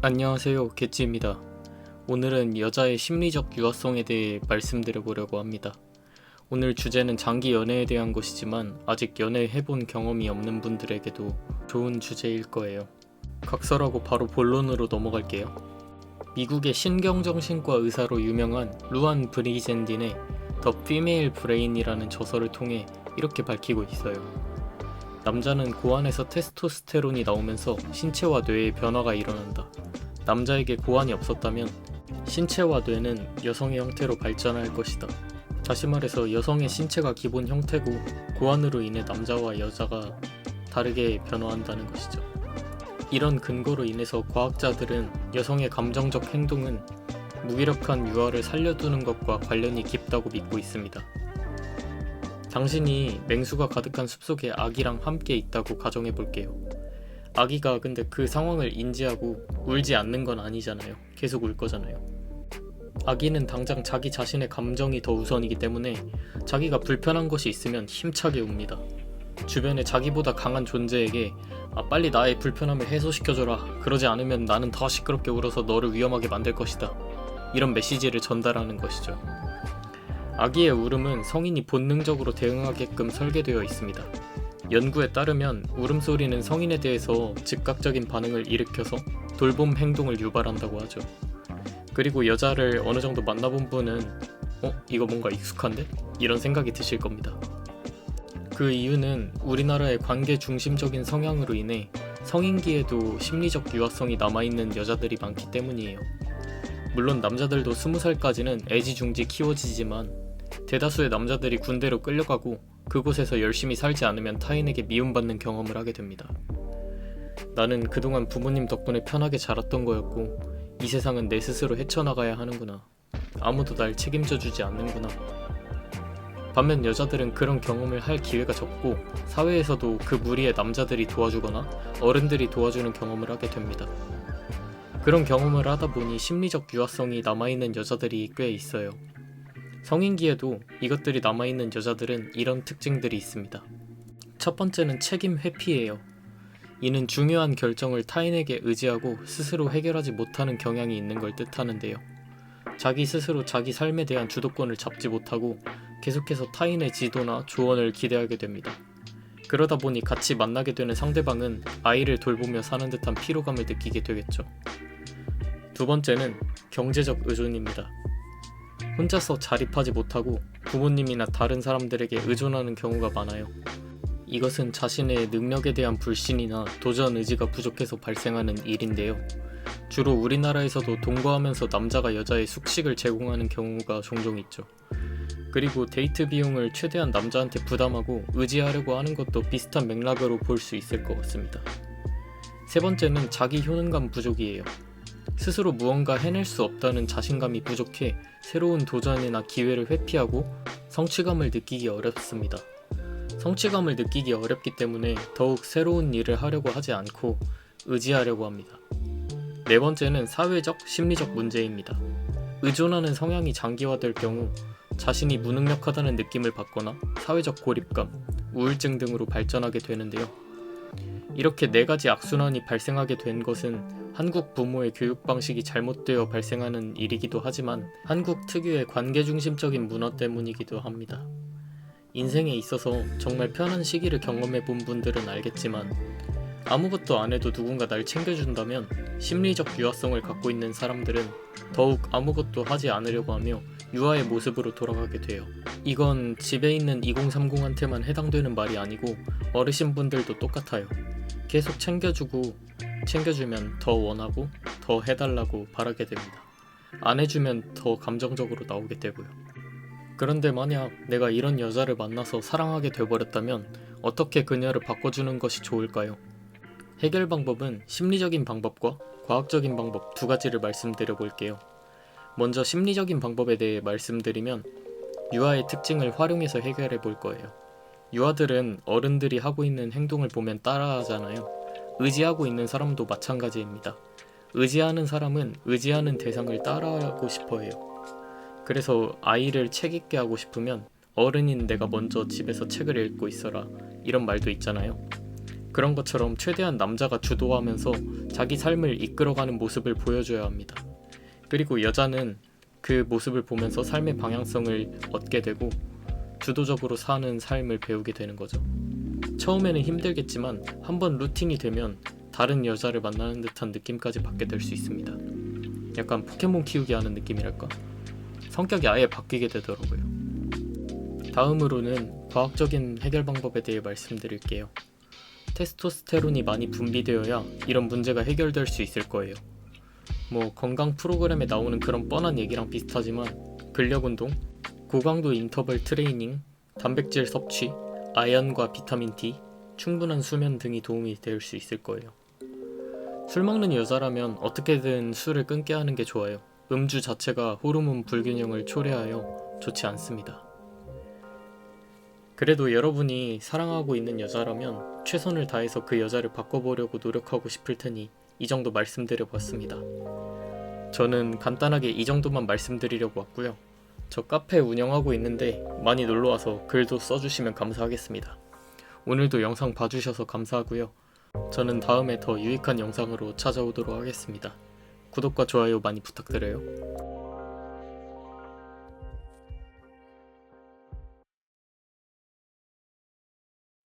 안녕하세요, 개찌입니다. 오늘은 여자의 심리적 유아성에 대해 말씀드려보려고 합니다. 오늘 주제는 장기 연애에 대한 것이지만 아직 연애 해본 경험이 없는 분들에게도 좋은 주제일 거예요. 각설하고 바로 본론으로 넘어갈게요. 미국의 신경정신과 의사로 유명한 루안 브리젠딘의 더 피메일 브레인이라는 저서를 통해 이렇게 밝히고 있어요. 남자는 고환에서 테스토스테론이 나오면서 신체와 뇌의 변화가 일어난다. 남자에게 고환이 없었다면 신체와 뇌는 여성의 형태로 발전할 것이다. 다시 말해서 여성의 신체가 기본 형태고 고환으로 인해 남자와 여자가 다르게 변화한다는 것이죠. 이런 근거로 인해서 과학자들은 여성의 감정적 행동은 무기력한 유아를 살려두는 것과 관련이 깊다고 믿고 있습니다. 당신이 맹수가 가득한 숲속에 아기랑 함께 있다고 가정해 볼게요. 아기가 근데 그 상황을 인지하고 울지 않는 건 아니잖아요. 계속 울 거잖아요. 아기는 당장 자기 자신의 감정이 더 우선이기 때문에 자기가 불편한 것이 있으면 힘차게 웁니다. 주변에 자기보다 강한 존재에게 빨리 나의 불편함을 해소시켜줘라. 그러지 않으면 나는 더 시끄럽게 울어서 너를 위험하게 만들 것이다. 이런 메시지를 전달하는 것이죠. 아기의 울음은 성인이 본능적으로 대응하게끔 설계되어 있습니다. 연구에 따르면 울음소리는 성인에 대해서 즉각적인 반응을 일으켜서 돌봄 행동을 유발한다고 하죠. 그리고 여자를 어느 정도 만나본 분은 이거 뭔가 익숙한데? 이런 생각이 드실 겁니다. 그 이유는 우리나라의 관계 중심적인 성향으로 인해 성인기에도 심리적 유아성이 남아있는 여자들이 많기 때문이에요. 물론 남자들도 20살까지는 애지중지 키워지지만 대다수의 남자들이 군대로 끌려가고 그곳에서 열심히 살지 않으면 타인에게 미움받는 경험을 하게 됩니다. 나는 그동안 부모님 덕분에 편하게 자랐던 거였고 이 세상은 내 스스로 헤쳐나가야 하는구나. 아무도 날 책임져주지 않는구나. 반면 여자들은 그런 경험을 할 기회가 적고 사회에서도 그 무리의 남자들이 도와주거나 어른들이 도와주는 경험을 하게 됩니다. 그런 경험을 하다 보니 심리적 유아성이 남아있는 여자들이 꽤 있어요. 성인기에도 이것들이 남아있는 여자들은 이런 특징들이 있습니다. 첫 번째는 책임 회피예요. 이는 중요한 결정을 타인에게 의지하고 스스로 해결하지 못하는 경향이 있는 걸 뜻하는데요. 자기 스스로 자기 삶에 대한 주도권을 잡지 못하고 계속해서 타인의 지도나 조언을 기대하게 됩니다. 그러다 보니 같이 만나게 되는 상대방은 아이를 돌보며 사는 듯한 피로감을 느끼게 되겠죠. 두 번째는 경제적 의존입니다. 혼자서 자립하지 못하고 부모님이나 다른 사람들에게 의존하는 경우가 많아요. 이것은 자신의 능력에 대한 불신이나 도전 의지가 부족해서 발생하는 일인데요. 주로 우리나라에서도 동거하면서 남자가 여자의 숙식을 제공하는 경우가 종종 있죠. 그리고 데이트 비용을 최대한 남자한테 부담하고 의지하려고 하는 것도 비슷한 맥락으로 볼 수 있을 것 같습니다. 세 번째는 자기 효능감 부족이에요. 스스로 무언가 해낼 수 없다는 자신감이 부족해 새로운 도전이나 기회를 회피하고 성취감을 느끼기 어렵습니다. 성취감을 느끼기 어렵기 때문에 더욱 새로운 일을 하려고 하지 않고 의지하려고 합니다. 네 번째는 사회적, 심리적 문제입니다. 의존하는 성향이 장기화될 경우 자신이 무능력하다는 느낌을 받거나 사회적 고립감, 우울증 등으로 발전하게 되는데요. 이렇게 네 가지 악순환이 발생하게 된 것은 한국 부모의 교육 방식이 잘못되어 발생하는 일이기도 하지만 한국 특유의 관계 중심적인 문화 때문이기도 합니다. 인생에 있어서 정말 편한 시기를 경험해 본 분들은 알겠지만 아무것도 안 해도 누군가 날 챙겨준다면 심리적 유아성을 갖고 있는 사람들은 더욱 아무것도 하지 않으려고 하며 유아의 모습으로 돌아가게 돼요. 이건 집에 있는 2030한테만 해당되는 말이 아니고 어르신분들도 똑같아요. 계속 챙겨주면 더 원하고 더 해달라고 바라게 됩니다. 안 해주면 더 감정적으로 나오게 되고요. 그런데 만약 내가 이런 여자를 만나서 사랑하게 돼버렸다면 어떻게 그녀를 바꿔주는 것이 좋을까요? 해결 방법은 심리적인 방법과 과학적인 방법 두 가지를 말씀드려 볼게요. 먼저 심리적인 방법에 대해 말씀드리면 유아의 특징을 활용해서 해결해 볼 거예요. 유아들은 어른들이 하고 있는 행동을 보면 따라하잖아요. 의지하고 있는 사람도 마찬가지입니다. 의지하는 사람은 의지하는 대상을 따라하고 싶어 해요. 그래서 아이를 책 읽게 하고 싶으면 어른인 내가 먼저 집에서 책을 읽고 있어라 이런 말도 있잖아요. 그런 것처럼 최대한 남자가 주도하면서 자기 삶을 이끌어가는 모습을 보여줘야 합니다. 그리고 여자는 그 모습을 보면서 삶의 방향성을 얻게 되고 주도적으로 사는 삶을 배우게 되는 거죠. 처음에는 힘들겠지만 한번 루틴이 되면 다른 여자를 만나는 듯한 느낌까지 받게 될 수 있습니다. 약간 포켓몬 키우기 하는 느낌이랄까? 성격이 아예 바뀌게 되더라고요. 다음으로는 과학적인 해결 방법에 대해 말씀드릴게요. 테스토스테론이 많이 분비되어야 이런 문제가 해결될 수 있을 거예요. 뭐 건강 프로그램에 나오는 그런 뻔한 얘기랑 비슷하지만 근력 운동, 고강도 인터벌 트레이닝, 단백질 섭취, 아연과 비타민 D, 충분한 수면 등이 도움이 될 수 있을 거예요. 술 먹는 여자라면 어떻게든 술을 끊게 하는 게 좋아요. 음주 자체가 호르몬 불균형을 초래하여 좋지 않습니다. 그래도 여러분이 사랑하고 있는 여자라면 최선을 다해서 그 여자를 바꿔보려고 노력하고 싶을 테니 이 정도 말씀드려봤습니다. 저는 간단하게 이 정도만 말씀드리려고 왔고요. 저 카페 운영하고 있는데 많이 놀러와서 글도 써주시면 감사하겠습니다. 오늘도 영상 봐주셔서 감사하고요. 저는 다음에 더 유익한 영상으로 찾아오도록 하겠습니다. 구독과 좋아요 많이 부탁드려요.